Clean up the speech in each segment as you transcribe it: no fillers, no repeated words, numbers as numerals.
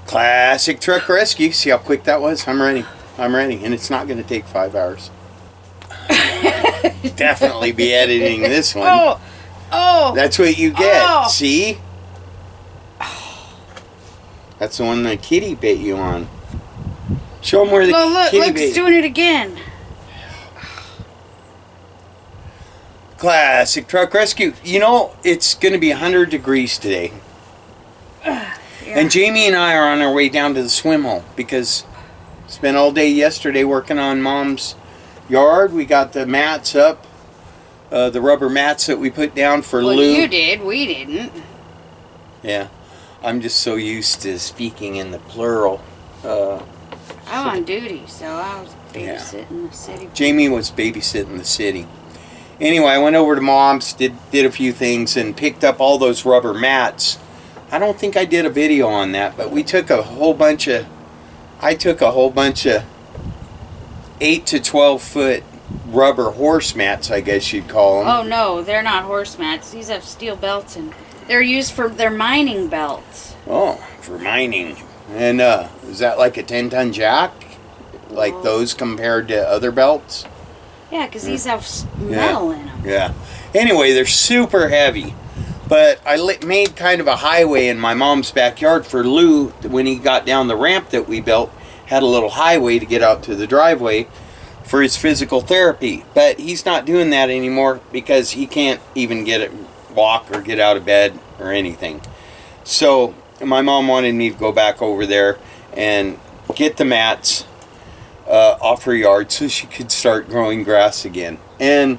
Classic truck rescue. See how quick that was? I'm ready. And it's not going to take 5 hours. Definitely be editing this one. Oh. That's what you get. See? That's the one the kitty bit you on. Show them where the kitty bit. Look, it's doing it again. Classic truck rescue. You know, it's going to be 100 degrees today. Yeah. And Jamie and I are on our way down to the swim hole because spent all day yesterday working on Mom's yard. We got the mats up, the rubber mats that we put down for Lou. Well, you did. We didn't. Yeah. I'm just so used to speaking in the plural. I'm on duty, so I was babysitting the city. Jamie was babysitting the city. Anyway, I went over to Mom's, did a few things, and picked up all those rubber mats. I don't think I did a video on that, but we took a whole bunch of... I took a whole bunch of 8 to 12 foot rubber horse mats, I guess you'd call them. Oh, no, they're not horse mats. These have steel belts, and they're used for their mining belts. Oh, for mining. And is that like a 10-ton jack? Like those compared to other belts? Yeah, because these have metal in them. Yeah. Anyway, they're super heavy. But I made kind of a highway in my mom's backyard for Lou. When he got down the ramp that we built, had a little highway to get out to the driveway for his physical therapy. But he's not doing that anymore because he can't even walk or get out of bed or anything. So my mom wanted me to go back over there and get the mats off her yard so she could start growing grass again. And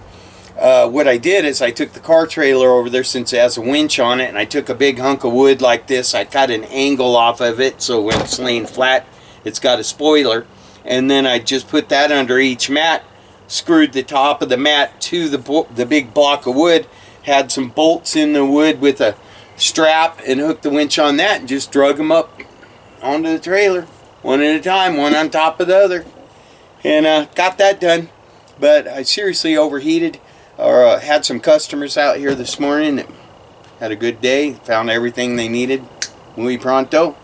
what I did is I took the car trailer over there since it has a winch on it, and I took a big hunk of wood like this. I cut an angle off of it so when it's laying flat, it's got a spoiler. And then I just put that under each mat, screwed the top of the mat to the big block of wood, had some bolts in the wood with a strap, and hooked the winch on that and just drug them up onto the trailer, one at a time, one on top of the other. And got that done. But I seriously overheated. Or had some customers out here this morning that had a good day, found everything they needed, muy pronto,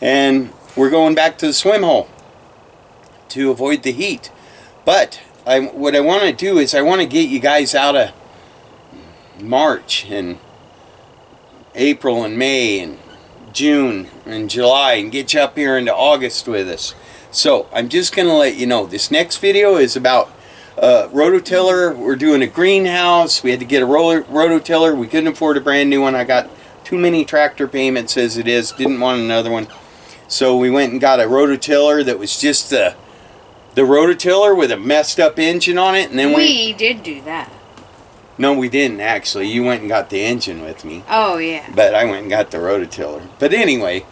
and we're going back to the swim hole to avoid the heat. But what I want to do is I want to get you guys out of March and April and May and June and July and get you up here into August with us. So I'm just going to let you know this next video is about Roto-Tiller. We're doing a greenhouse. We had to get a Roto-Tiller. We couldn't afford a brand new one. I got too many tractor payments as it is. Didn't want another one. So we went and got a Roto-Tiller that was just the Roto-Tiller with a messed up engine on it. And then we did do that. No, we didn't actually. You went and got the engine with me. Oh, yeah. But I went and got the Roto-Tiller. But anyway,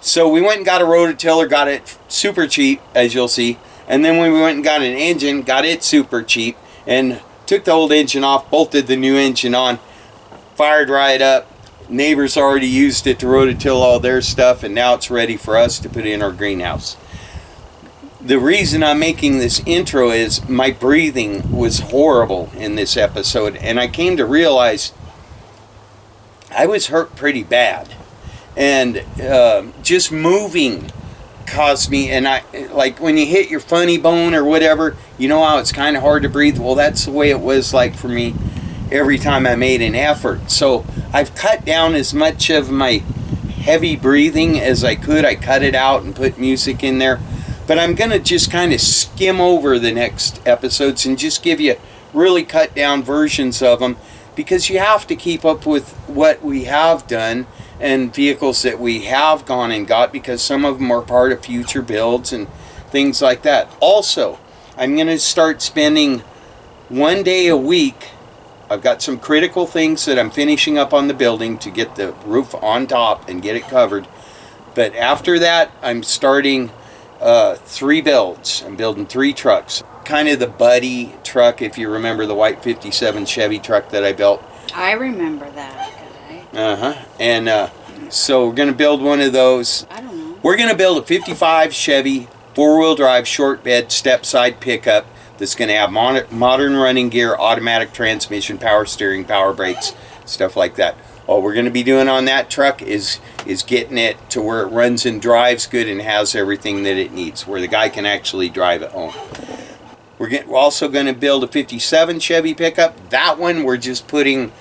so we went and got a Roto-Tiller, got it super cheap, as you'll see. And then when we went and got an engine, got it super cheap, and took the old engine off, bolted the new engine on, fired right up. Neighbors already used it to rototill all their stuff, and now it's ready for us to put in our greenhouse. The reason I'm making this intro is my breathing was horrible in this episode, and I came to realize I was hurt pretty bad. And just moving caused me, and like when you hit your funny bone or whatever, you know how it's kind of hard to breathe. Well, that's the way it was like for me every time I made an effort. So I've cut down as much of my heavy breathing as I could. I cut it out and put music in there. But I'm going to just kind of skim over the next episodes and just give you really cut down versions of them, because you have to keep up with what we have done and vehicles that we have gone and got, because some of them are part of future builds and things like that. Also, I'm going to start spending one day a week. I've got some critical things that I'm finishing up on the building to get the roof on top and get it covered. But after that, I'm starting 3 builds. I'm building 3 trucks. Kind of the buddy truck, if you remember the white 57 Chevy truck that I built. I remember that guy. And so we're going to build one of those. I don't know. We're going to build a 55 Chevy 4-wheel drive short bed step side pickup that's going to have modern running gear, automatic transmission, power steering, power brakes, stuff like that. All we're going to be doing on that truck is is getting it to where it runs and drives good and has everything that it needs, where the guy can actually drive it home. We're also going to build a 57 Chevy pickup. That one we're just putting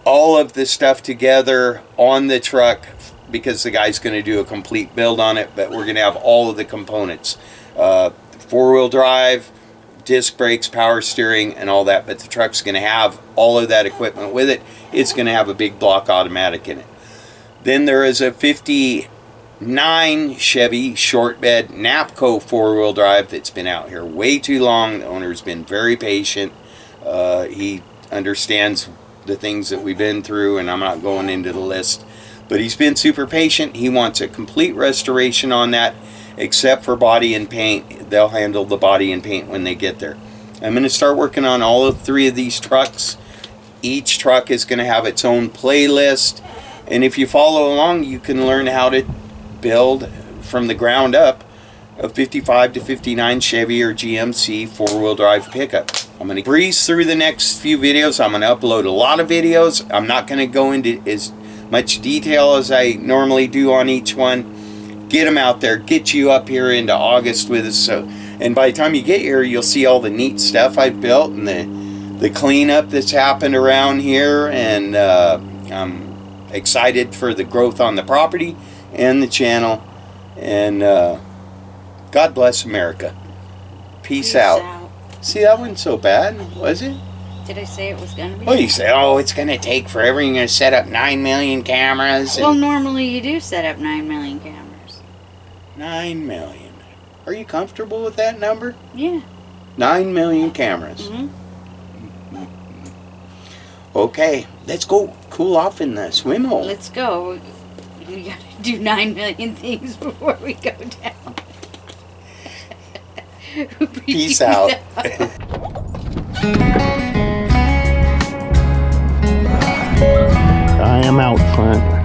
all of the stuff together on the truck because the guy's going to do a complete build on it, but we're going to have all of the components. Four-wheel drive, disc brakes, power steering, and all that, but the truck's going to have all of that equipment with it. It's going to have a big block automatic in it. Then there is a 59 Chevy short bed Napco four-wheel drive that's been out here way too long. The owner's been very patient. He understands the things that we've been through, and I'm not going into the list, but he's been super patient. He wants a complete restoration on that, except for body and paint. They'll handle the body and paint when they get there. I'm going to start working on all of 3 of these trucks. Each truck is going to have its own playlist, and if you follow along, you can learn how to build from the ground up a 55 to 59 Chevy or GMC four-wheel drive pickup. I'm going to breeze through the next few videos. I'm going to upload a lot of videos. I'm not going to go into as much detail as I normally do on each one. Get them out there. Get you up here into August with us. And by the time you get here, you'll see all the neat stuff I've built and the cleanup that's happened around here. And I'm excited for the growth on the property and the channel. And God bless America. Peace out. See, that wasn't so bad, was it? Did I say it was going to be? Well, you say, oh, it's going to take forever. You're going to set up 9 million cameras. Well, normally you do set up 9 million cameras. 9 million. Are you comfortable with that number? Yeah. 9 million cameras. Mm-hmm. Okay, let's go cool off in the swim hole. Let's go. We got to do 9 million things before we go down. Peace out. I am out front.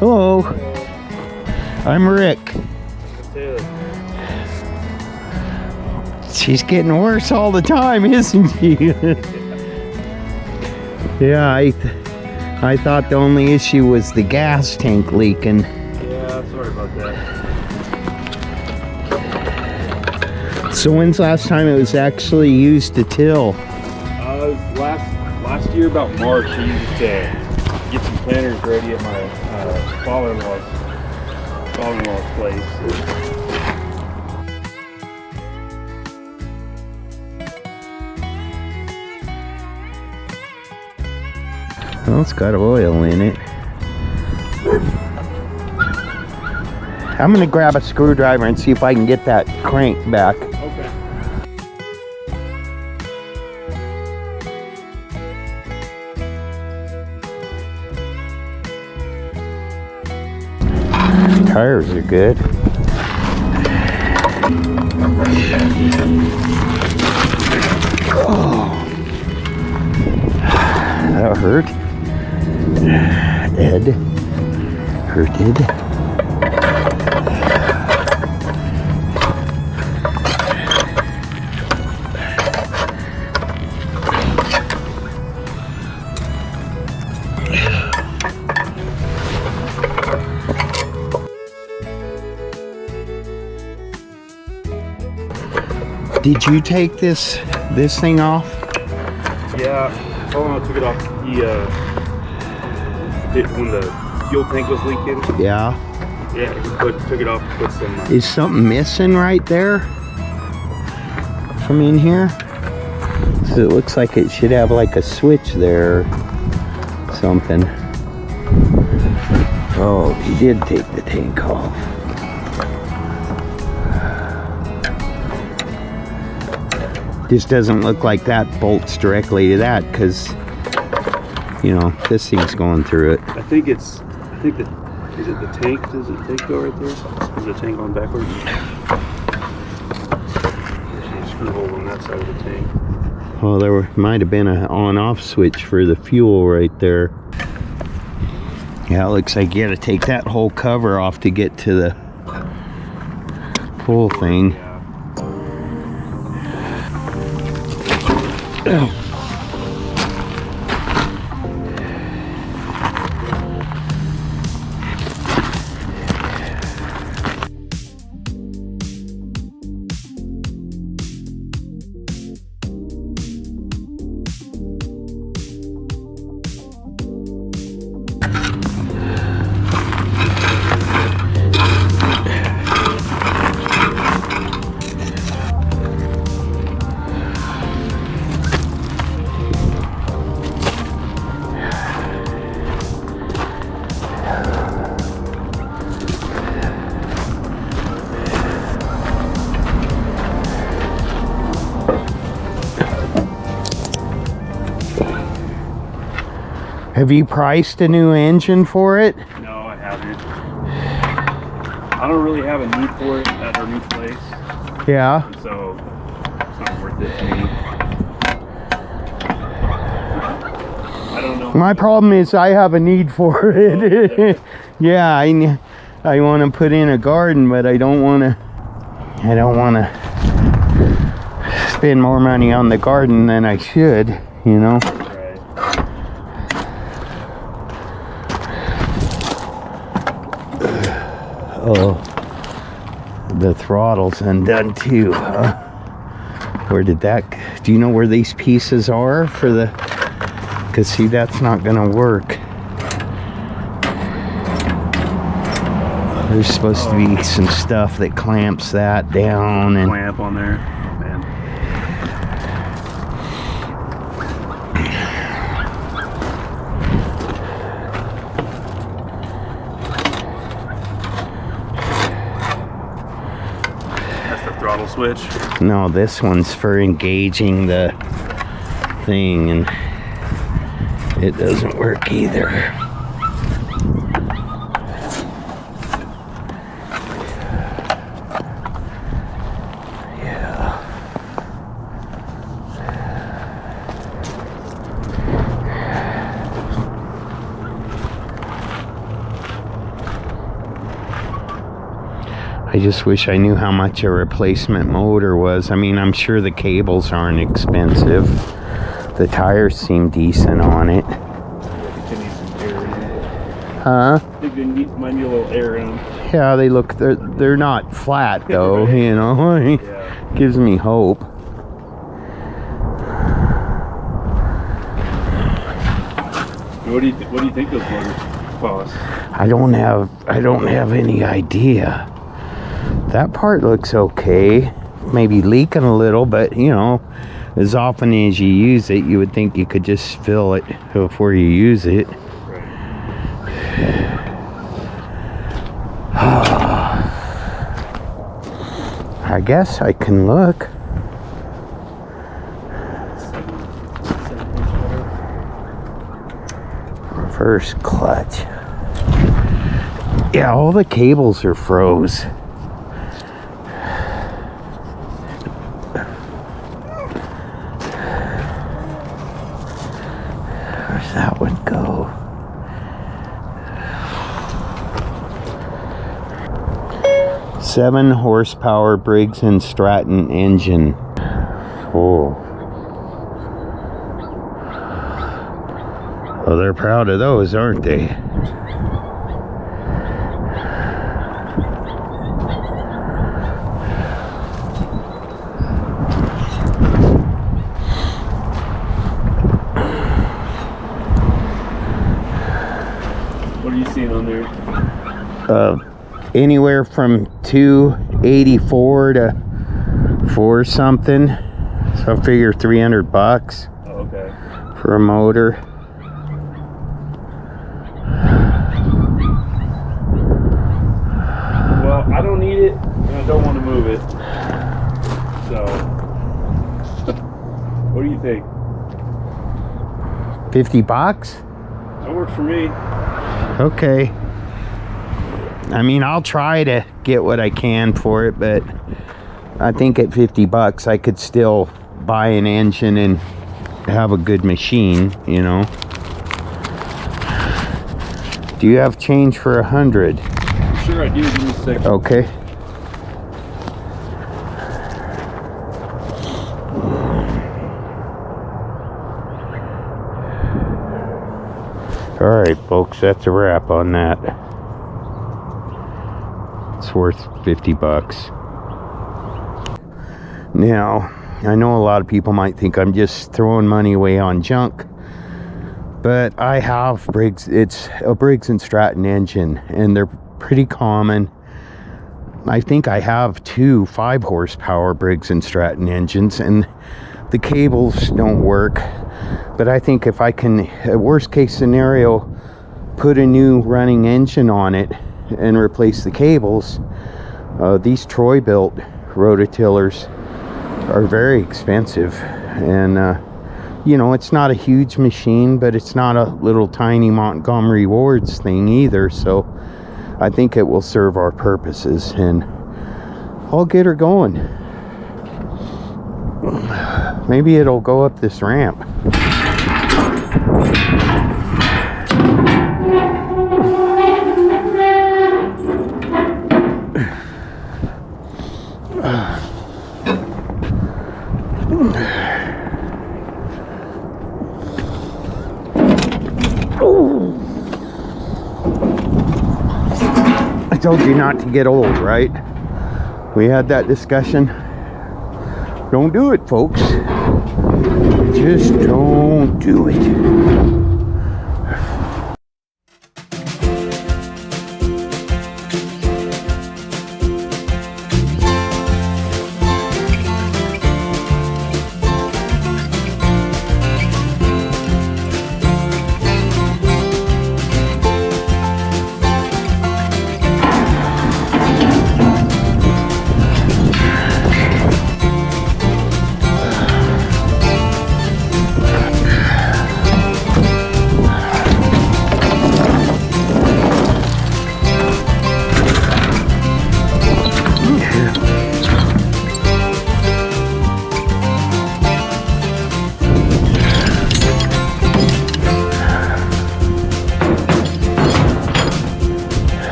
Hello, I'm Rick. She's getting worse all the time, isn't she? Yeah, I thought the only issue was the gas tank leaking. Yeah, sorry about that. So when's the last time it was actually used to till? Last year about March, I used it to get some planters ready at my father-in-law's place. Well, it's got oil in it. I'm gonna grab a screwdriver and see if I can get that crank back. Okay. Tires are good. Oh, that hurt. Ed hurted. Did you take this thing off? Yeah. Oh, I took it off. When the fuel tank was leaking. Yeah. Yeah, took it off. Put some. Is something missing right there? from in here? So it looks like it should have like a switch there or something. Oh, he did take the tank off. Just doesn't look like that bolts directly to that, because you know this thing's going through it. I think that is it the tank? Does the tank go right there? Is the tank going backwards? There's a screw hole on that side of the tank. Well, there might have been an on-off switch for the fuel right there. Yeah, it looks like you got to take that whole cover off to get to the pull thing. Yeah. Have you priced a new engine for it? No, I haven't. I don't really have a need for it at our new place. Yeah. And so it's not worth it to me. I don't know. My problem is I have a need for it. Yeah, I want to put in a garden, but I don't want to spend more money on the garden than I should, you know. Right. Oh, the throttle's undone too, huh? Where did that, do you know where these pieces are for the, because see, that's not gonna work. There's supposed to be some stuff that clamps that down and Clamp on there. Oh, man. That's the throttle switch. no, this one's for engaging the thing, and it doesn't work either. I just wish I knew how much a replacement motor was. I mean, I'm sure the cables aren't expensive. The tires seem decent on it. I think they need some air in it. Huh? I think they might need a little air in them. Yeah, they're not flat though, Right. you know. Yeah. Gives me hope. What do you think those motors cost? I don't have any idea. That part looks okay. Maybe leaking a little, but you know, as often as you use it, you would think you could just fill it before you use it. Right. I guess I can look. Reverse clutch. Yeah, all the cables are froze. Where's that one go? Seven horsepower Briggs & Stratton engine. Oh. Well, they're proud of those, aren't they? What are you seeing on there? Anywhere from 284 to 4 something. So I figure $300 Oh, okay. for a motor. Well, I don't need it, and I don't want to move it. So, what do you think? $50? That works for me. Okay. I mean, I'll try to get what I can for it, but I think at $50 I could still buy an engine and have a good machine, you know. Do you have change for 100? Sure, I do. Give me a second. Okay. All right, folks, that's a wrap on that. It's worth $50. Now, I know a lot of people might think I'm just throwing money away on junk, but I have Briggs. It's a Briggs & Stratton engine, and they're pretty common. I think I have 2 5-horsepower Briggs & Stratton engines, and the cables don't work. But I think if I can, worst case scenario, put a new running engine on it and replace the cables, these Troy-Built Roto-Tillers are very expensive. And you know, it's not a huge machine, but it's not a little tiny Montgomery Ward's thing either. So I think it will serve our purposes, and I'll get her going. Maybe it'll go up this ramp. I told you not to get old, right? We had that discussion. Don't do it, folks. Just don't do it.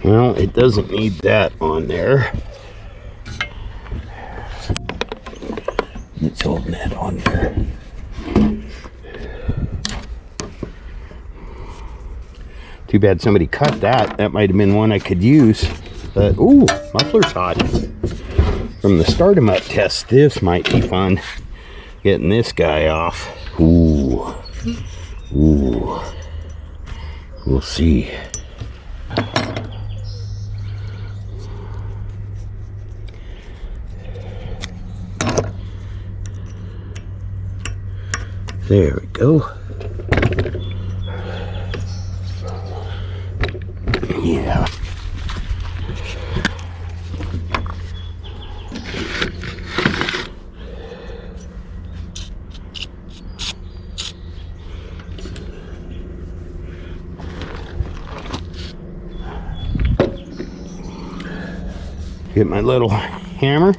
Well, it doesn't need that on there. It's holding that on there. Too bad somebody cut that. That might have been one I could use. But, ooh, muffler's hot. From the start of my test, this might be fun. Getting this guy off. Ooh. Ooh. We'll see. There we go. Yeah. Get my little hammer.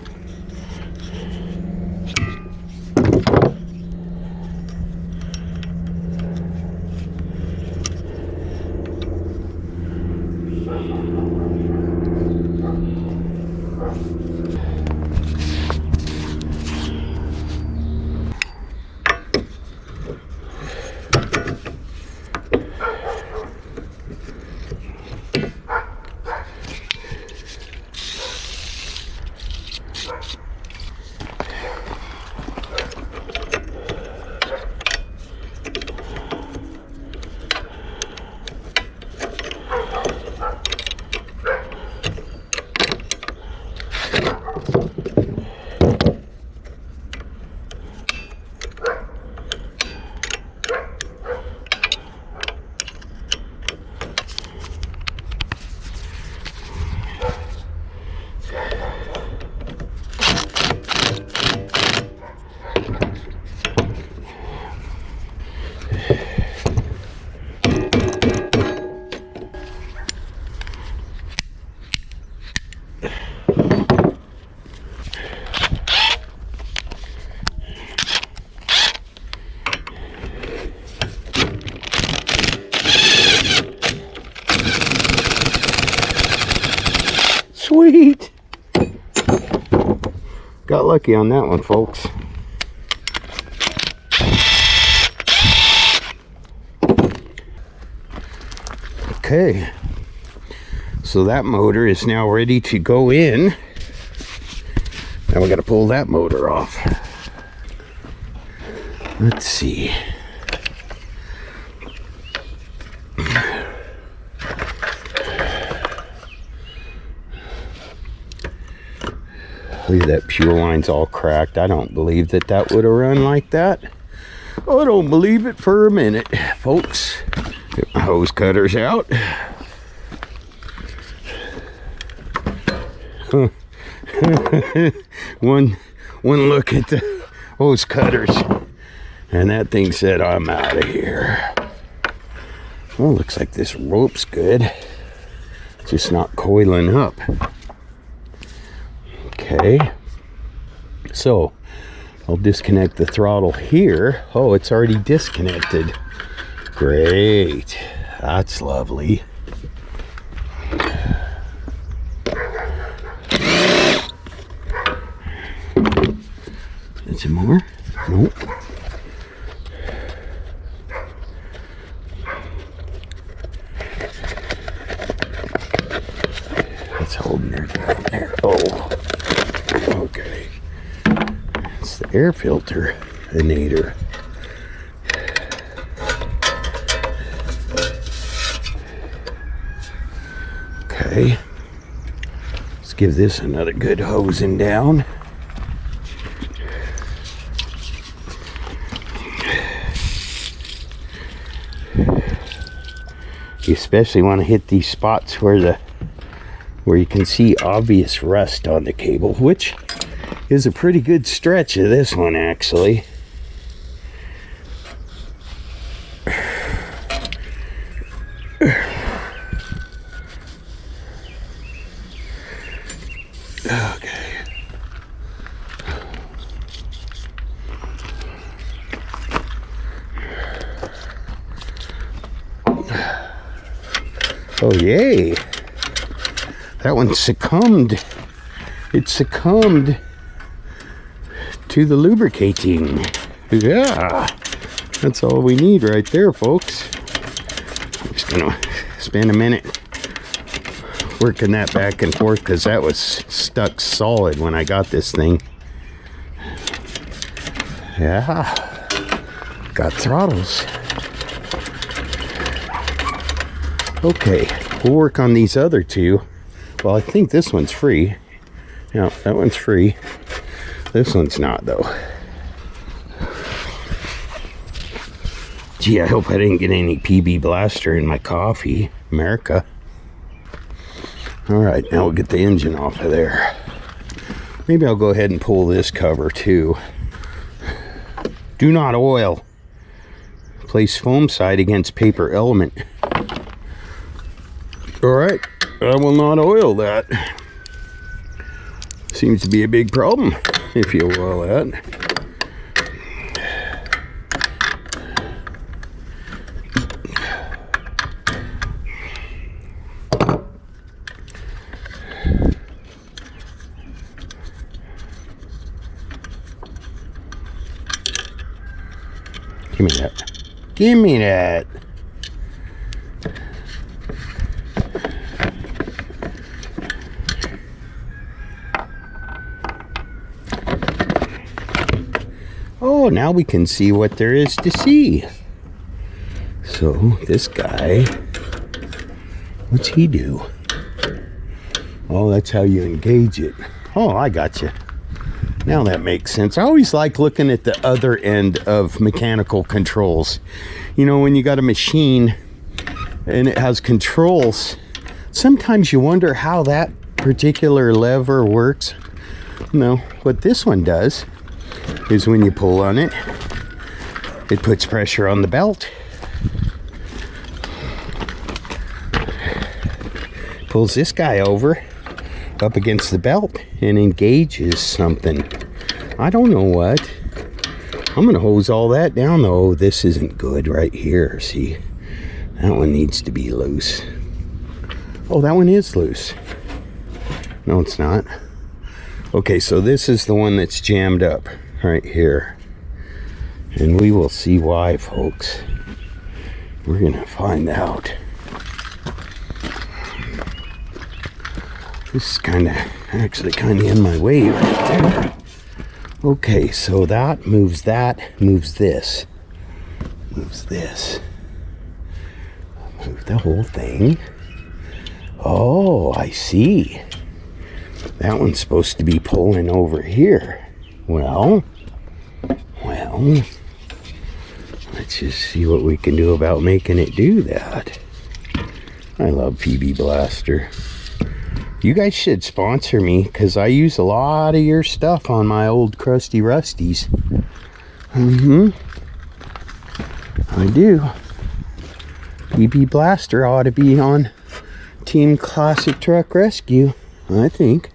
Sweet! Got lucky on that one, folks. Okay, so that motor is now ready to go in. Now we got to pull that motor off. Let's see. Look at that pure line's all cracked. I don't believe that that would have run like that. I don't believe it for a minute, folks. Get my hose cutters out. One look at the hose cutters, and that thing said, I'm out of here. Well, looks like this rope's good. It's just not coiling up. Okay, so I'll disconnect the throttle here. Oh, it's already disconnected. Great, that's lovely. Is there more? Nope. It's holding there down there. Oh. Okay, it's the air filter inator. Okay, let's give this another good hosing down. You especially want to hit these spots where you can see obvious rust on the cable, which is a pretty good stretch of this one, actually. Okay. Oh, yay. That one succumbed. It succumbed to the lubricating. Yeah. That's all we need right there, folks. I'm just gonna spend a minute working that back and forth because that was stuck solid when I got this thing. Yeah. Got throttles. Okay, we'll work on these other two. Well, I think this one's free. Yeah, that one's free. This one's not, though. Gee, I hope I didn't get any PB Blaster in my coffee. America. Alright, now we'll get the engine off of there. Maybe I'll go ahead and pull this cover, too. Do not oil. Place foam side against paper element. Alright, I will not oil that. Seems to be a big problem, if you will that. Give me that. Give me that. Oh, now we can see what there is to see. So, this guy, what's he do? Oh, that's how you engage it. Oh, I got you. Now that makes sense. I always like looking at the other end of mechanical controls. You know, when you got a machine and it has controls, sometimes you wonder how that particular lever works. No, what this one does is when you pull on it, it puts pressure on the belt. Pulls this guy over up against the belt and engages something. I don't know what. I'm gonna hose all that down though. This isn't good right here. See, that one needs to be loose. Oh, that one is loose. No, it's not. Okay, so this is the one that's jammed up right here. And we will see why, folks. We're gonna find out. This is actually kind of in my way right there. Okay, so that, moves this. Moves this. Move the whole thing. Oh, I see. That one's supposed to be pulling over here. Well, let's just see what we can do about making it do that. I love PB Blaster. You guys should sponsor me, because I use a lot of your stuff on my old crusty rusties. I do. PB Blaster ought to be on Team Classic Truck Rescue, I think.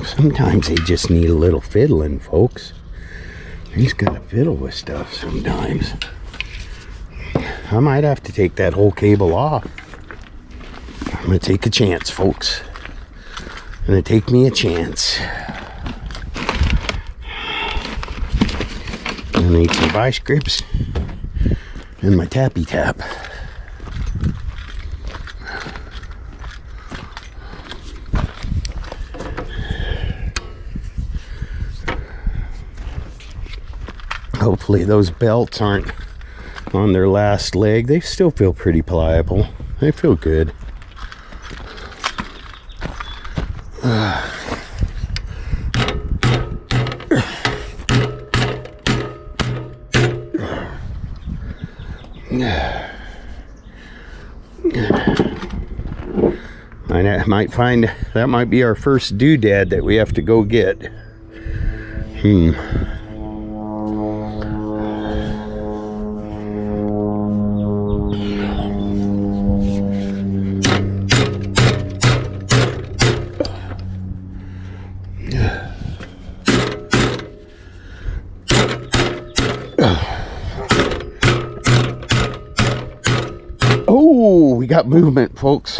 Sometimes they just need a little fiddling, folks. He's got to fiddle with stuff sometimes. I might have to take that whole cable off. I'm going to take a chance, folks. I'm going to take me a chance. I need some vice grips and my tappy tap. Hopefully those belts aren't on their last leg. They still feel pretty pliable. They feel good. I might find that might be our first doodad that we have to go get. Oh, we got movement, folks.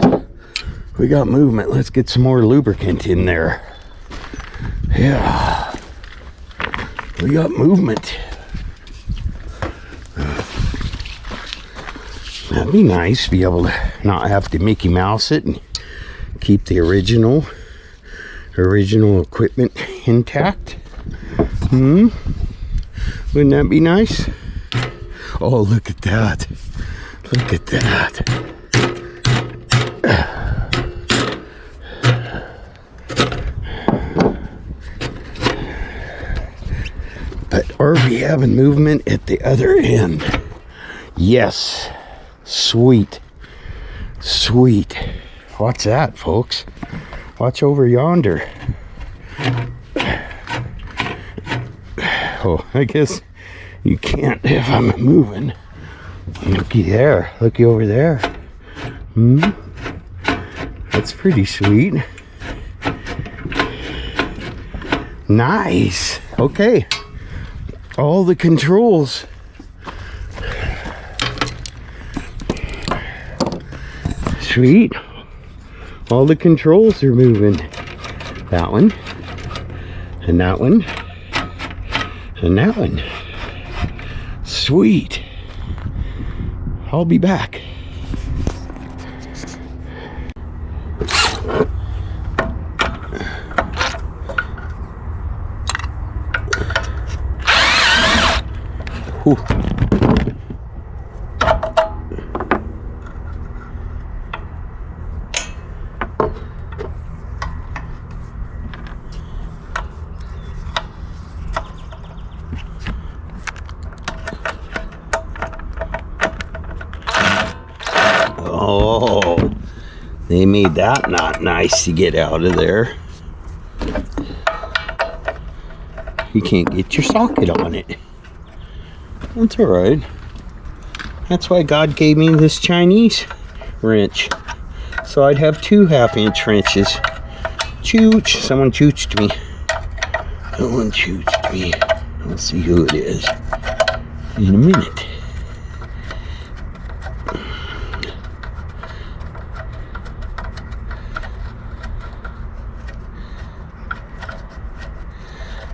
We got movement. Let's get some more lubricant in there. Yeah. We got movement. That'd be nice to be able to not have to Mickey Mouse it and keep the original equipment intact. Wouldn't that be nice? Oh, look at that. Look at that. But are we having movement at the other end? Yes. Sweet. Sweet. Watch that, folks. Watch over yonder. Oh, I guess You can't if I'm moving. Looky there. Looky over there. That's pretty sweet. Nice. Okay. All the controls. Sweet. All the controls are moving. That one. And that one. And that one. Sweet. I'll be back. Whew. Oh, they made that not nice to get out of there. You can't get your socket on it. That's all right. That's why God gave me this Chinese wrench, so I'd have 2 half-inch wrenches. Chooch! Someone chooched me. Someone chooched me. Let's see who it is in a minute.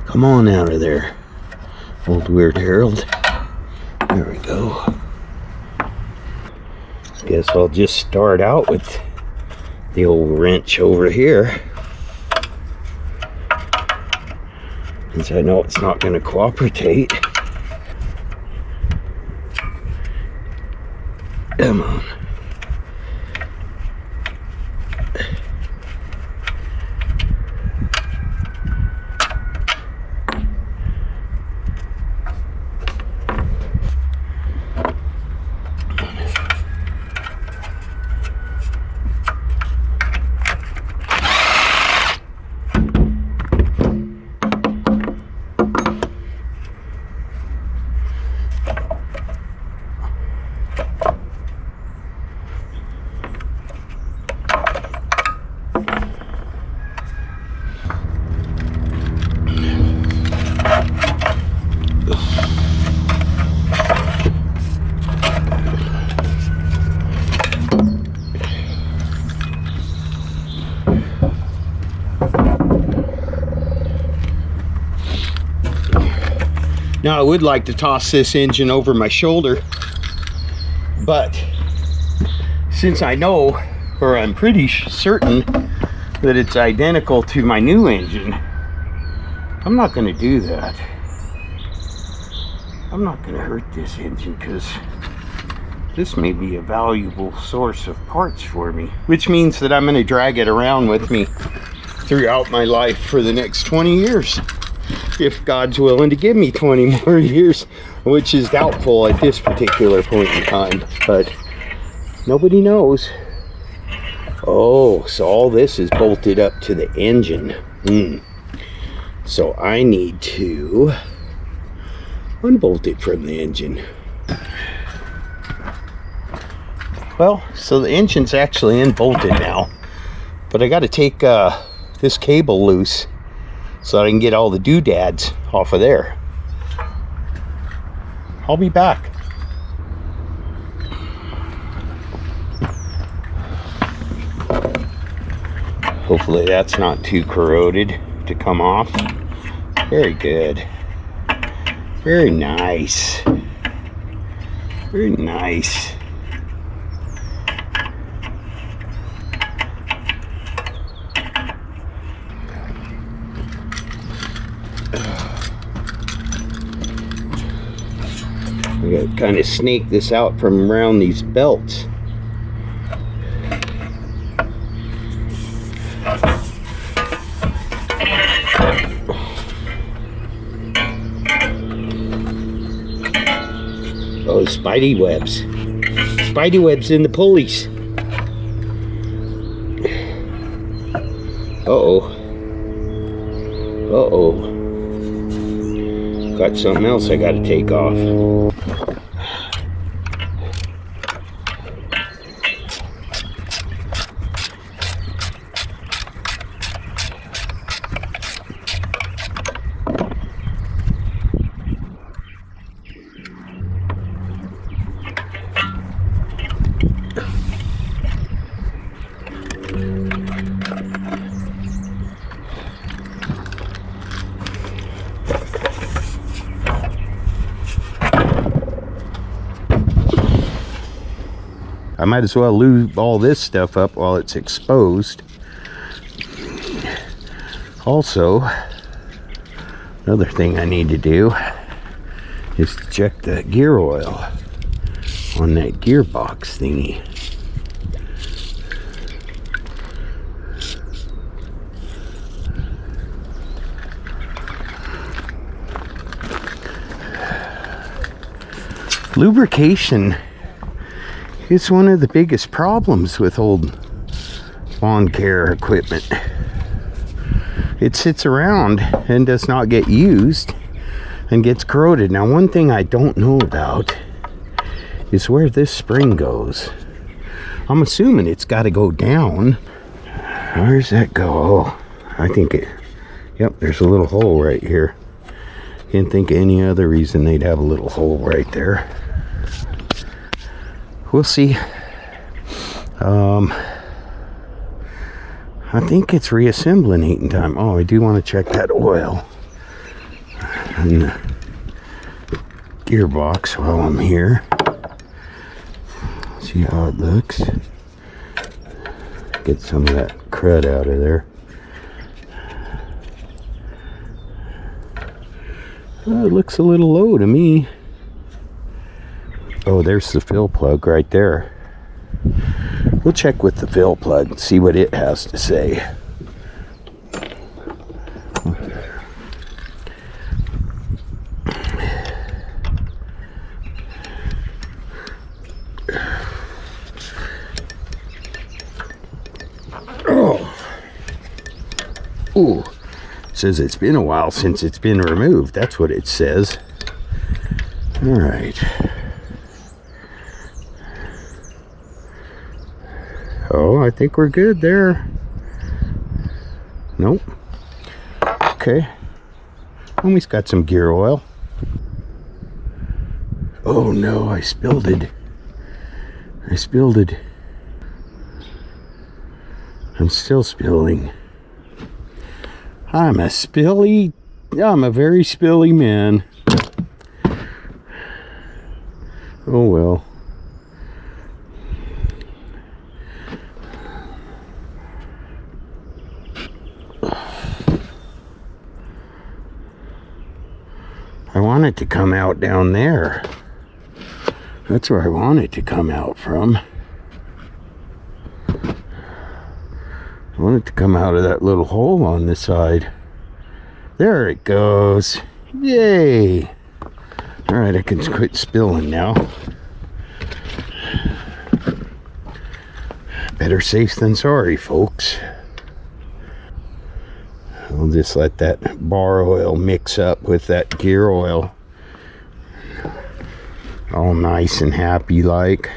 Come on out of there, old Weird Harold. There we go. Guess I'll just start out with the old wrench over here, since I know it's not going to cooperate. Come on. Now I would like to toss this engine over my shoulder, but since I know, or I'm pretty certain, that it's identical to my new engine, I'm not going to do that. I'm not going to hurt this engine, because this may be a valuable source of parts for me, which means that I'm going to drag it around with me throughout my life for the next 20 years. If God's willing to give me 20 more years, which is doubtful at this particular point in time, but nobody knows. Oh, so all this is bolted up to the engine. So I need to unbolt it from the engine. Well, so the engine's actually unbolted now, but I got to take this cable loose so I can get all the doodads off of there. I'll be back. Hopefully that's not too corroded to come off. Very good. Very nice. Very nice. I gotta kind of snake this out from around these belts. Oh, spidey webs. Spidey webs in the pulleys. Uh-oh. Uh-oh. Got something else I gotta take off. I might as well lube all this stuff up while it's exposed. Also, another thing I need to do is to check the gear oil on that gearbox thingy. Lubrication is one of the biggest problems with old lawn care equipment. It sits around and does not get used and gets corroded. Now, one thing I don't know about is where this spring goes. I'm assuming it's got to go down. Where does that go? Oh, I think it, yep, there's a little hole right here. Can't think of any other reason they'd have a little hole right there. We'll see. I think it's reassembling time. Oh, I do want to check that oil and the gearbox while I'm here. See how it looks. Get some of that crud out of there. Oh, it looks a little low to me. Oh, there's the fill plug right there. We'll check with the fill plug and see what it has to say. Oh. Ooh. It says it's been a while since it's been removed. That's what it says. All right. Oh, I think we're good there. Nope. Okay. And we've got some gear oil. Oh no, I spilled it. I spilled it. I'm still spilling. I'm a very spilly man. Oh well. I want it to come out down there. That's where I want it to come out from. I want it to come out of that little hole on the side. There it goes. Yay! Alright, I can quit spilling now. Better safe than sorry, folks. We'll just let that bar oil mix up with that gear oil. All nice and happy like.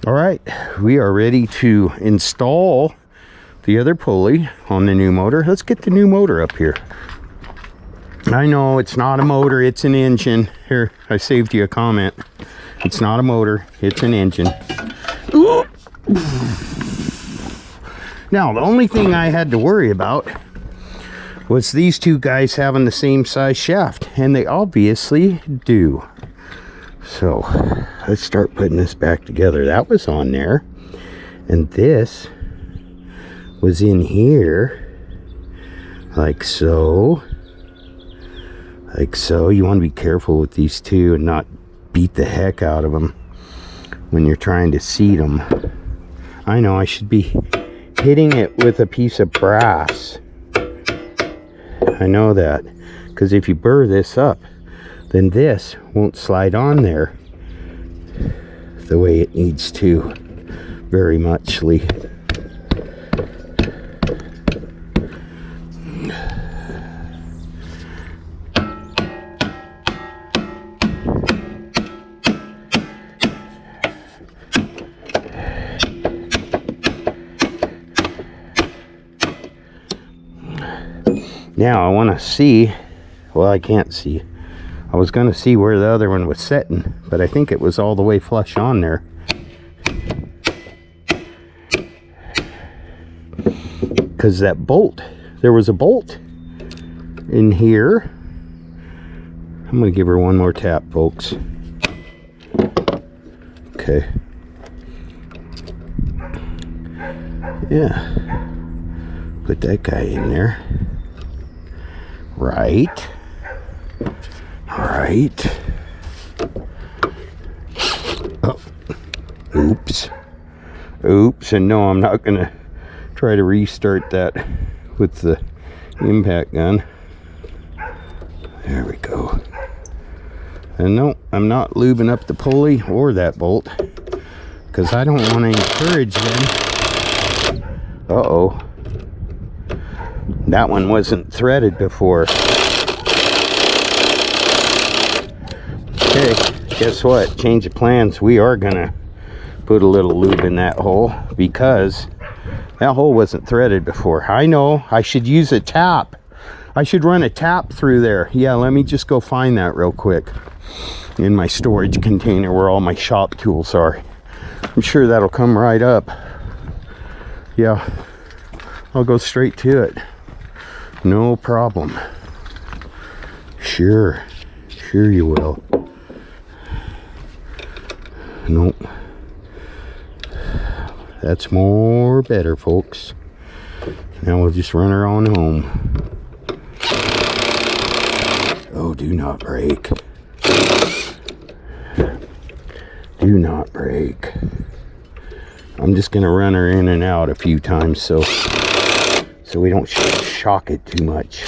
All right, we are ready to install the other pulley on the new motor. Let's get the new motor up here. I know it's not a motor, it's an engine. Here, I saved you a comment. It's not a motor, it's an engine. Ooh. Now, the only thing I had to worry about was these two guys having the same size shaft, and they obviously do. So, let's start putting this back together. That was on there, and this was in here, like so. Like so. You want to be careful with these two and not beat the heck out of them when you're trying to seat them. I know I should be hitting it with a piece of brass. I know that, because if you burr this up, then this won't slide on there the way it needs to, very muchly. Now I want to see, well, I can't see. I was going to see where the other one was setting, but I think it was all the way flush on there. Because that bolt, there was a bolt in here. I'm going to give her one more tap, folks. Okay. Yeah. Put that guy in there. Right. Right. Oh. Oops. Oops. And no, I'm not going to try to restart that with the impact gun. There we go. And no, I'm not lubing up the pulley or that bolt because I don't want to encourage them. Uh-oh. That one wasn't threaded before. Okay, guess what? Change of plans. We are gonna put a little lube in that hole because that hole wasn't threaded before. I know, I should use a tap. I should run a tap through there. Yeah, let me just go find that real quick in my storage container where all my shop tools are. I'm sure that'll come right up. Yeah, I'll go straight to it. No problem. Sure you will. Nope. That's more better, folks. Now we'll just run her on home. Oh, do not break. Do not break. I'm just gonna run her in and out a few times so we don't shock it too much.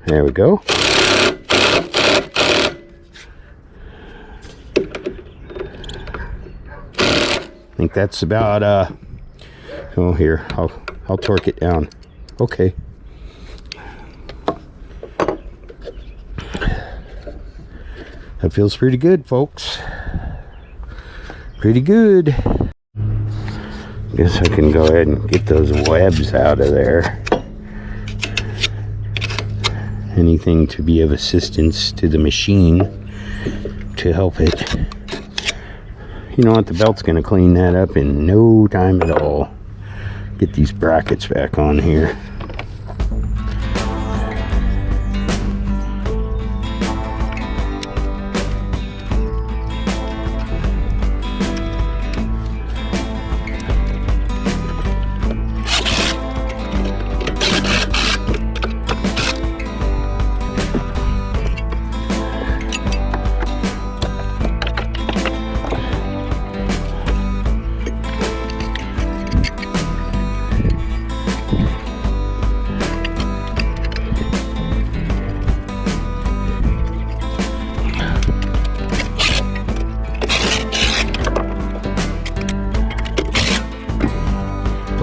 There we go. I think that's about oh, here, I'll torque it down. Okay. That feels pretty good, folks. Pretty good. Guess I can go ahead and get those webs out of there. Anything to be of assistance to the machine to help it. You know what? The belt's going to clean that up in no time at all. Get these brackets back on here.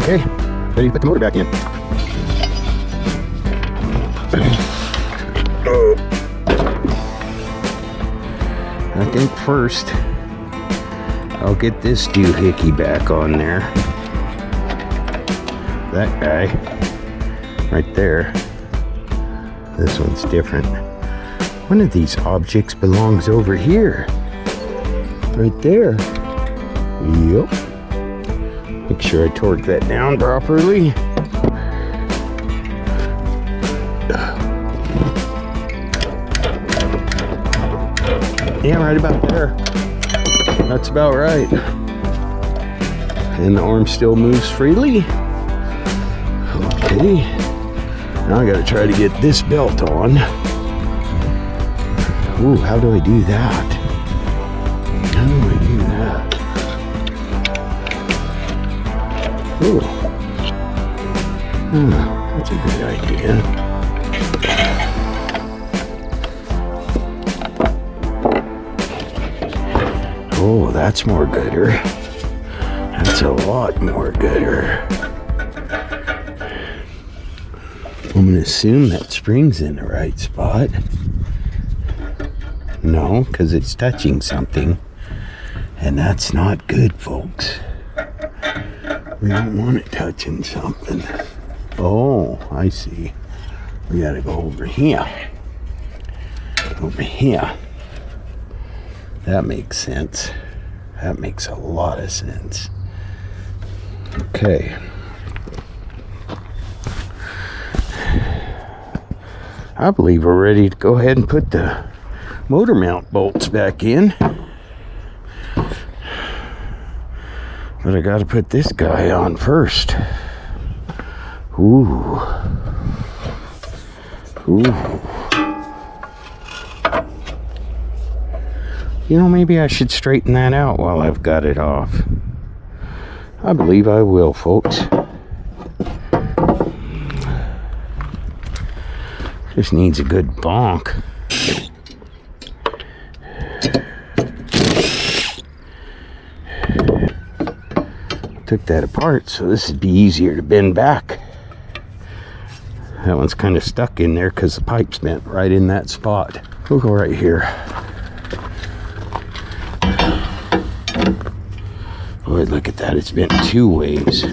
Okay, ready to put the motor back in. I think first I'll get this doohickey back on there. That guy right there. This one's different. One of these objects belongs over here. Right there. Yup. Make sure I torque that down properly. Yeah, right about there. That's about right. And the arm still moves freely. Okay. Now I gotta try to get this belt on. Ooh, how do I do that? How do I do that? Ooh. That's a good idea. Oh, that's more gooder. That's a lot more gooder. I'm gonna assume that spring's in the right spot. No, because it's touching something. And that's not good, folks. We don't want it touching something. Oh, I see. We gotta go over here. Over here. That makes sense. That makes a lot of sense. Okay. I believe we're ready to go ahead and put the motor mount bolts back in. But I gotta put this guy on first. Ooh. Ooh. You know, maybe I should straighten that out while I've got it off. I believe I will, folks. Just needs a good bonk. Took that apart, so this would be easier to bend back. That one's kind of stuck in there because the pipe's bent right in that spot. We'll go right here. Boy, look at that. It's bent 2 ways.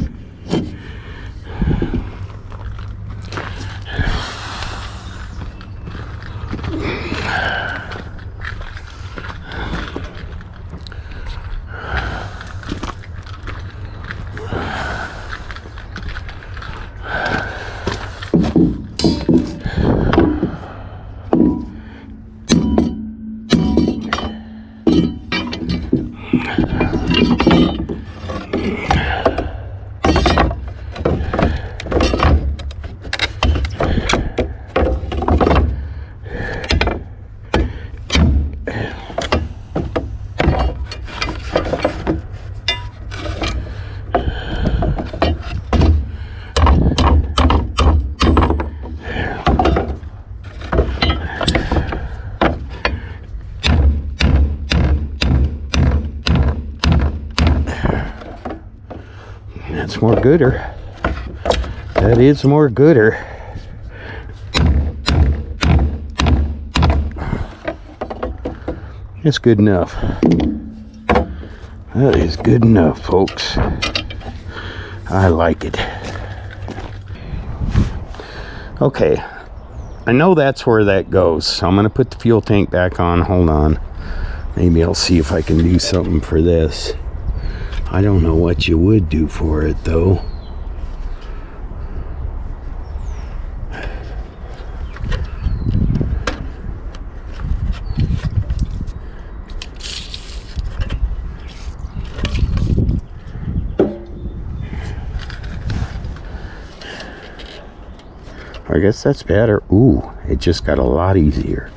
That's more gooder. That is more gooder. It's good enough. That is good enough, folks. I like it. Okay, I know that's where that goes, so I'm gonna put the fuel tank back on. Hold on. Maybe I'll see if I can do something for this. I don't know what you would do for it, though. I guess that's better. Ooh, it just got a lot easier.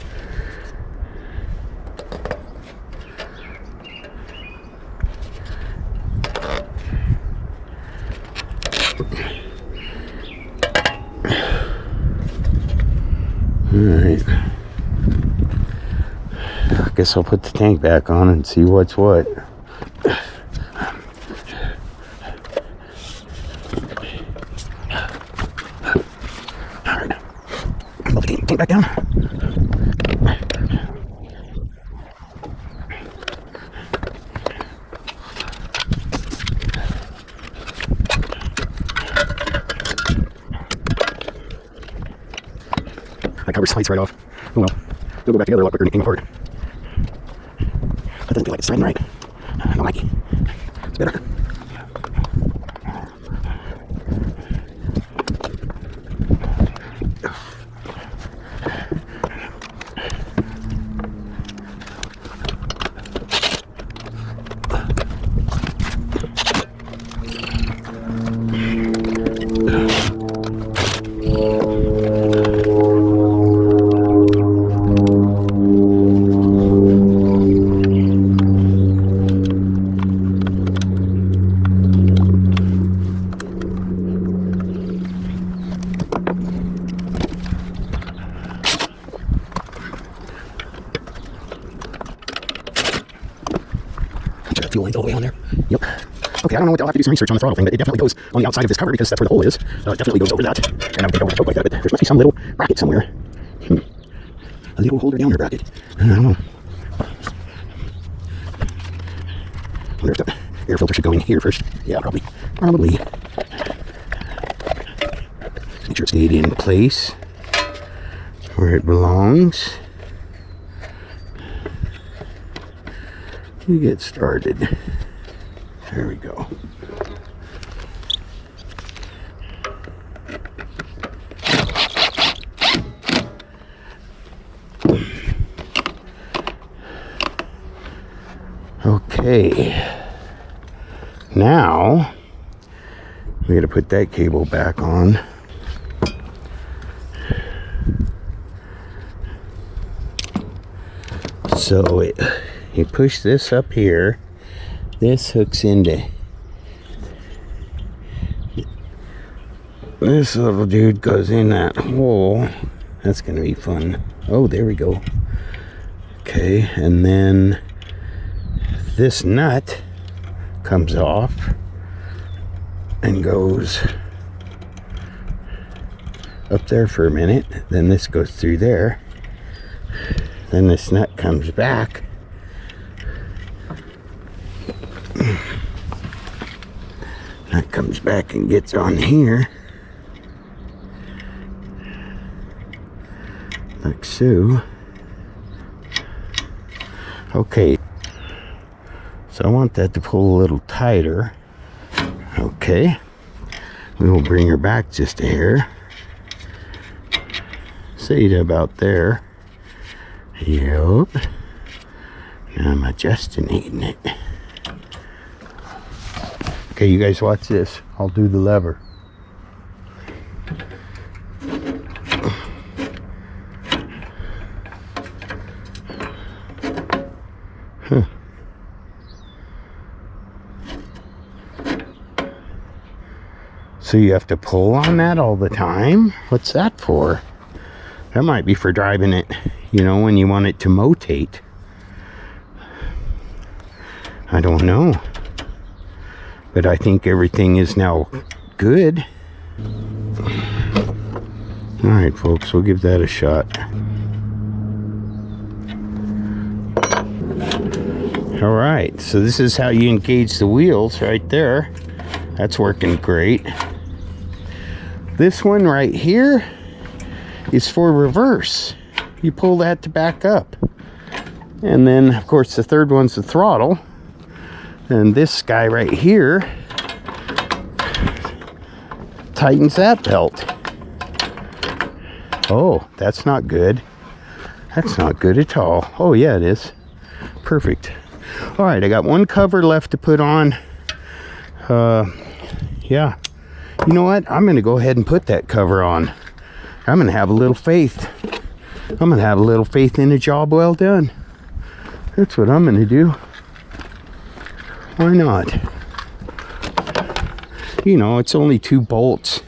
Alright. I guess I'll put the tank back on and see what's what. Alright. Put the tank back down. That cover slides right off. Oh well. It'll go back together a lot quicker than it came apart. That doesn't feel like it's threading right. I don't like it. It's better. Fuel lines all the way on there. Yep. Okay, I don't know what, I'll have to do some research on the throttle thing, but it definitely goes on the outside of this cover because that's where the hole is. It definitely goes over that. And I don't think I want to choke like that, but there must be some little bracket somewhere. A little holder downer bracket. I don't know. wonder if the air filter should go in here first. Yeah, probably. Make sure it stayed in place where it belongs. We get started. There we go. Okay, now we got to put that cable back on. So you push this up here, this hooks into this little dude, goes in that hole. That's gonna be fun. Oh, there we go. Okay, and then this nut comes off and goes up there for a minute. Then this goes through there. Then this nut comes back. That comes back and gets on here. Like so. Okay. So I want that to pull a little tighter. Okay. We will bring her back just a hair. Say to about there. Yep. Now I'm adjusting it. Okay, you guys watch this. I'll do the lever. Huh. So you have to pull on that all the time? What's that for? That might be for driving it, you know, when you want it to motate. I don't know. But I think everything is now good. Alright, folks, we'll give that a shot. Alright, so this is how you engage the wheels right there. That's working great. This one right here is for reverse. You pull that to back up. And then, of course, the third one's the throttle. And this guy right here tightens that belt. Oh, that's not good. That's not good at all. Oh, yeah, it is. Perfect. All right, I got one cover left to put on. Yeah. You know what? I'm going to go ahead and put that cover on. I'm going to have a little faith. I'm going to have a little faith in a job well done. That's what I'm going to do. Why not? You know, it's only 2 bolts.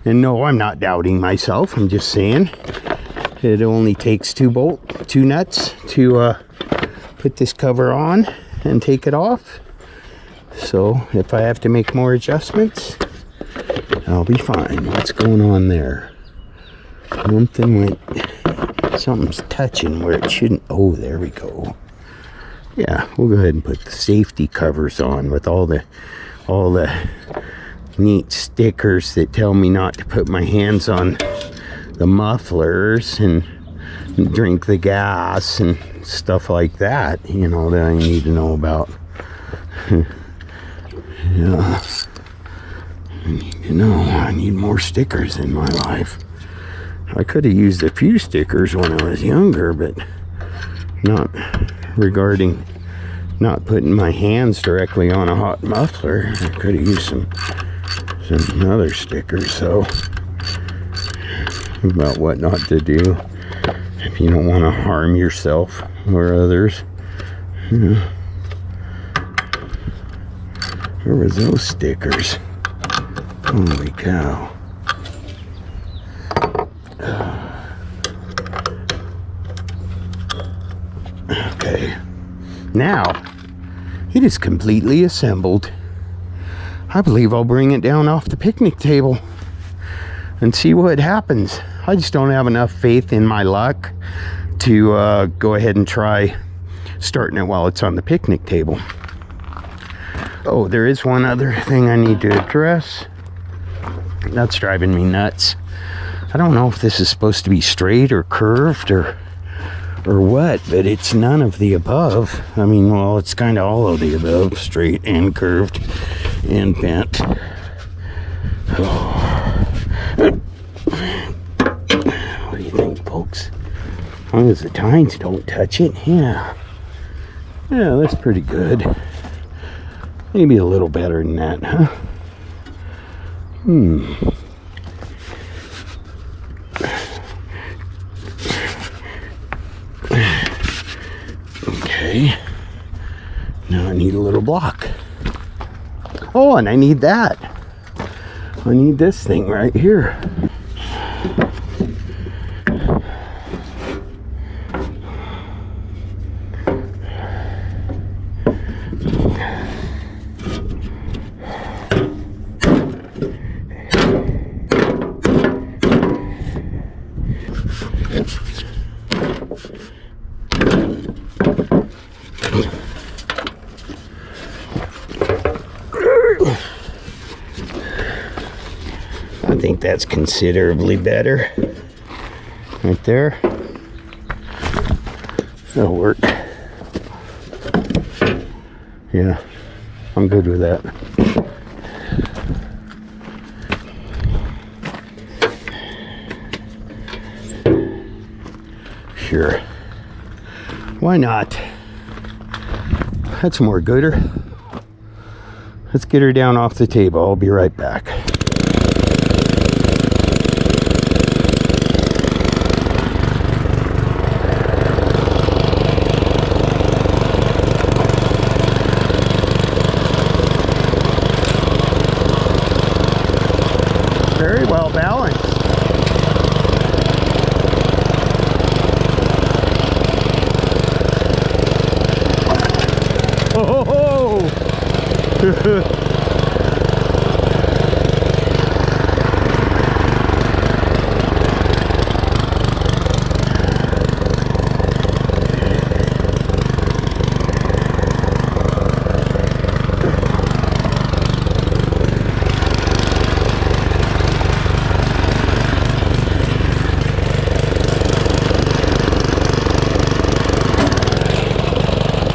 And no, I'm not doubting myself. I'm just saying it only takes 2 nuts to put this cover on and take it off. So if I have to make more adjustments, I'll be fine. What's going on there? Something's touching where it shouldn't. Oh, there we go. Yeah, we'll go ahead and put the safety covers on with all the neat stickers that tell me not to put my hands on the mufflers and drink the gas and stuff like that, you know, that I need to know about. Yeah, I need to know. I need more stickers in my life. I could have used a few stickers when I was younger, but not regarding not putting my hands directly on a hot muffler. I could have used some other stickers, so about what not to do if you don't want to harm yourself or others. You know. Where were those stickers? Holy cow. Okay. Now, it is completely assembled. I believe I'll bring it down off the picnic table and see what happens. I just don't have enough faith in my luck to go ahead and try starting it while it's on the picnic table. Oh, there is one other thing I need to address. That's driving me nuts. I don't know if this is supposed to be straight or curved or what, but it's none of the above. I mean, well, it's kind of all of the above, straight and curved and bent. Oh. What do you think, folks? As long as the tines don't touch it, yeah, that's pretty good. Maybe a little better than that, huh? Okay. Now I need a little block. Oh, and I need that. I need this thing right here. I think that's considerably better. Right there. That'll work. Yeah, I'm good with that. Sure. Why not? That's more gooder. Let's get her down off the table. I'll be right back. Very well balanced. Oh!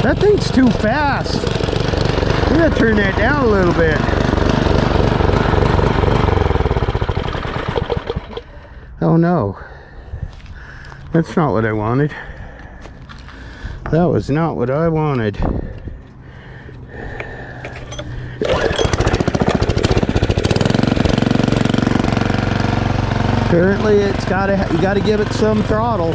That thing's too fast. We gotta turn that down a little bit. Oh no. That's not what I wanted. That was not what I wanted. Apparently it's you gotta give it some throttle.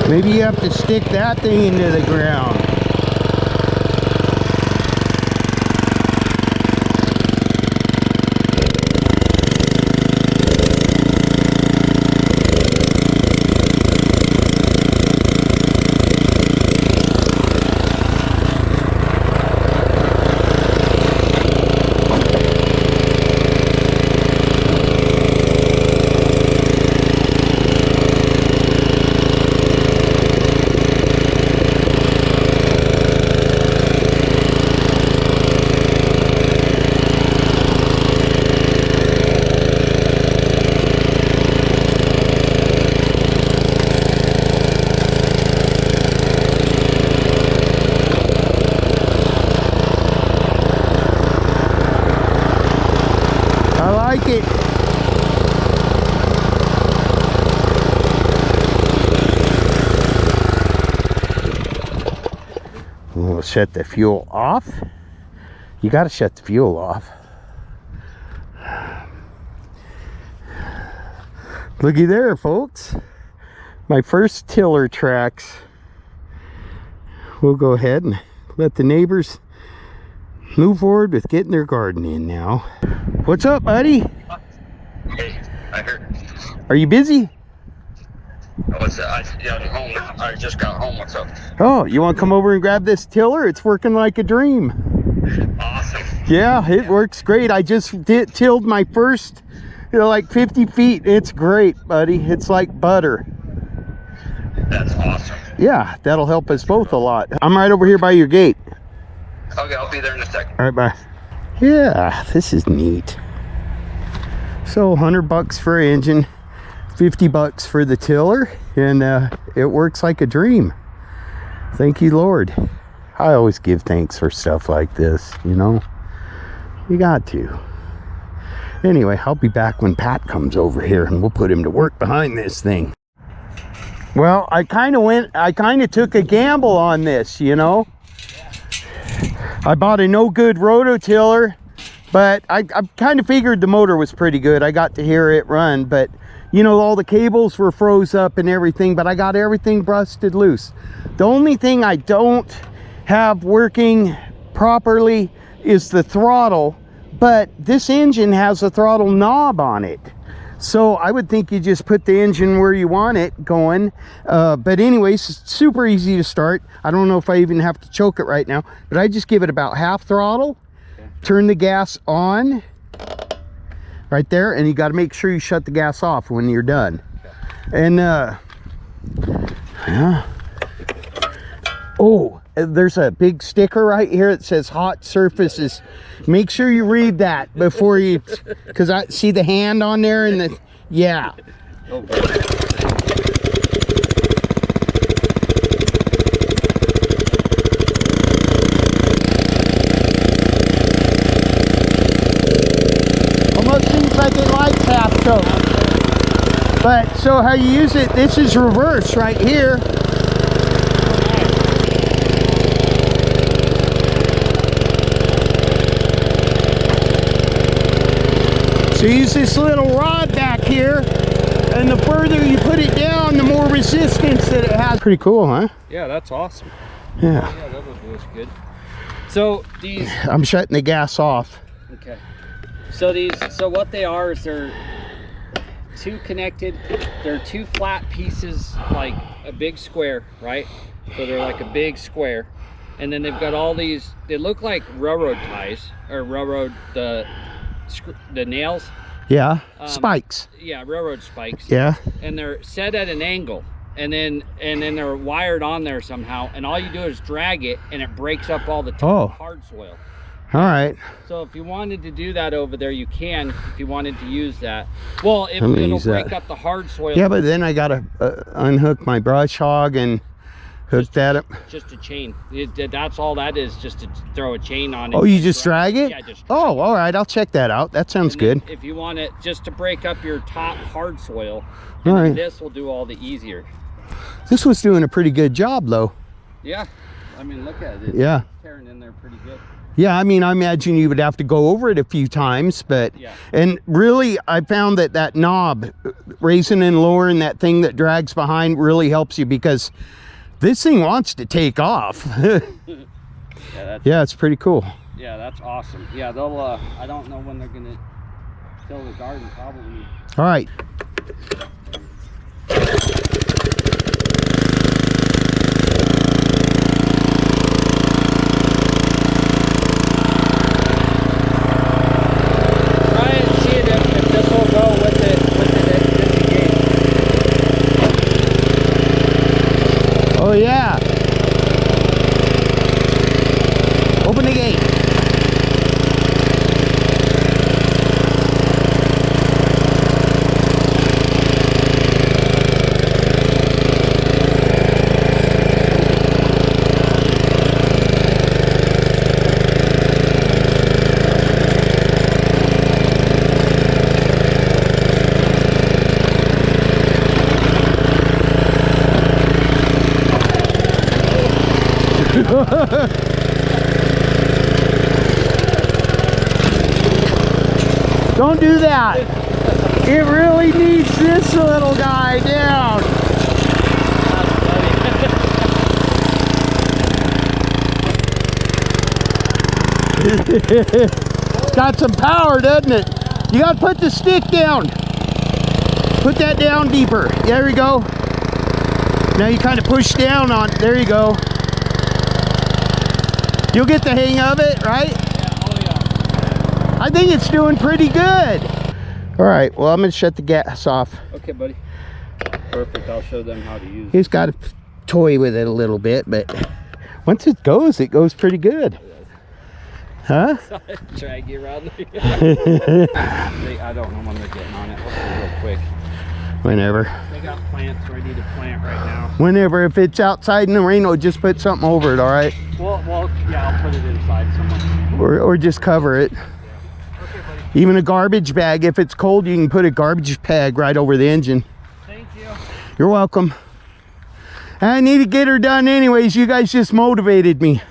Maybe you have to stick that thing into the ground. Like it. We'll shut the fuel off. You got to shut the fuel off. Looky there, folks. My first tiller tracks. We'll go ahead and let the neighbors move forward with getting their garden in now. What's up, buddy? Hey, I heard. Are you busy? What's that? I'm home now. I just got home. What's up? Oh, you want to come over and grab this tiller? It's working like a dream. Awesome. Yeah, it works great. I just tilled my first, like 50 feet. It's great, buddy. It's like butter. That's awesome. Yeah, that'll help us both a lot. I'm right over here by your gate. Okay, I'll be there in a second. All right, bye. Yeah, this is neat. So $100 for an engine, $50 for the tiller, and it works like a dream. Thank you, Lord. I always give thanks for stuff like this, you know. You got to. Anyway, I'll be back when Pat comes over here and we'll put him to work behind this thing. Well, I kind of took a gamble on this, you know. I bought a no good rototiller, but I kind of figured the motor was pretty good. I got to hear it run, but you know, all the cables were froze up and everything, but I got everything busted loose. The only thing I don't have working properly is the throttle, but this engine has a throttle knob on it. So I would think you just put the engine where you want it going. But anyways, it's super easy to start. I don't know if I even have to choke it right now, but I just give it about half throttle, turn the gas on right there, and you got to make sure you shut the gas off when you're done. And yeah. Oh, there's a big sticker right here that says hot surfaces. Make sure you read that before you, because I see the hand on there and the, yeah. Almost seems like it likes half choke. But so how you use it, this is reverse right here. So use this little rod back here, and the further you put it down, the more resistance that it has. Pretty cool, huh? Yeah, that's awesome. Yeah. Yeah, that looks good. So these, I'm shutting the gas off. okay. So what they are is they're two connected. They're two flat pieces, like a big square, right? So they're like a big square, and then they've got all these. They look like railroad ties or railroad the nails. Yeah, spikes. Yeah, railroad spikes. Yeah. And they're set at an angle, and then they're wired on there somehow, and all you do is drag it and it breaks up all the hard soil. All right. So if you wanted to do that over there, you can, if you wanted to use that. Well, it'll break up the hard soil. Yeah, but then I gotta unhook my brush hog and hook that up. Just a chain. That's all that is, just to throw a chain on it. Oh, you just drag it? Yeah, just drag it. All right, I'll check that out. That sounds good. If you want it just to break up your top hard soil, all right. This will do all the easier. This was doing a pretty good job, though. Yeah, I mean, look at it. Yeah. It's tearing in there pretty good. Yeah, I mean, I imagine you would have to go over it a few times, but yeah. And really, I found that knob, raising and lowering that thing that drags behind, really helps you, because this thing wants to take off. Yeah, it's pretty cool. Yeah, that's awesome. Yeah, they'll, I don't know when they're gonna till the garden, probably. All right. Try and see if this will go with it at this gate. Oh yeah. Open the gate. Don't do that. It really needs this little guy down. It's got some power, doesn't it? You gotta put the stick down. Put that down deeper. There we go. Now you kind of push down on it. There you go. You'll get the hang of it, right? Yeah, oh yeah. I think it's doing pretty good. All right, well, I'm gonna shut the gas off. Okay, buddy. Perfect. I'll show them how to use it. He's got to toy with it a little bit, but once it goes pretty good. Huh? Drag you around there. I don't know when they're getting on it. Let's see real quick. Whenever. They got plants ready to plant right now. Whenever, if it's outside in the rain, we'll just put something over it, all right? Well, yeah, I'll put it inside somewhere. Or just cover it. Okay, buddy. Even a garbage bag. If it's cold, you can put a garbage bag right over the engine. Thank you. You're welcome. I need to get her done anyways. You guys just motivated me.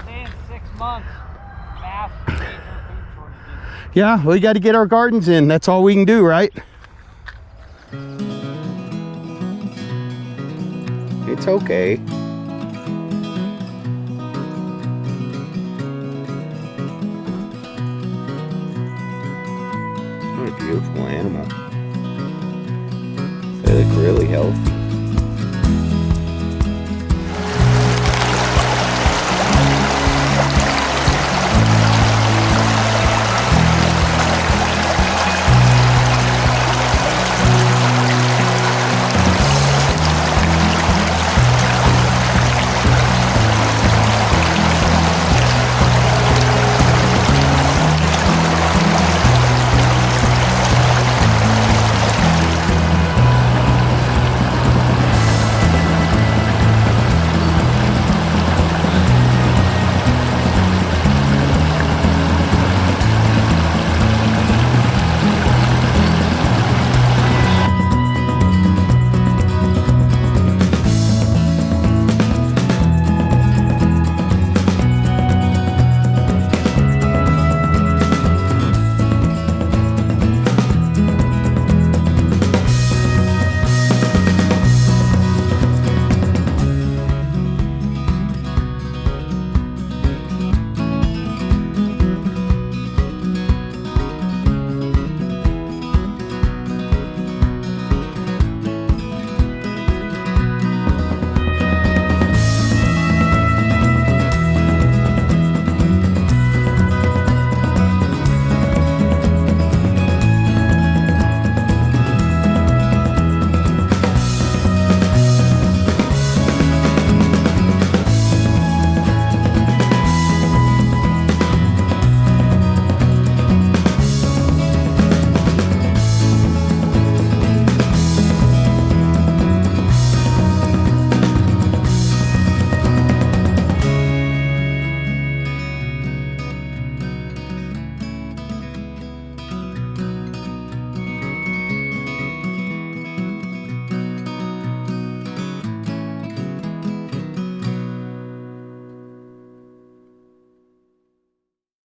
Stay in 6 months. Mass major food shortages. Yeah, we got to get our gardens in. That's all we can do, right? It's okay. What a beautiful animal. They look really healthy.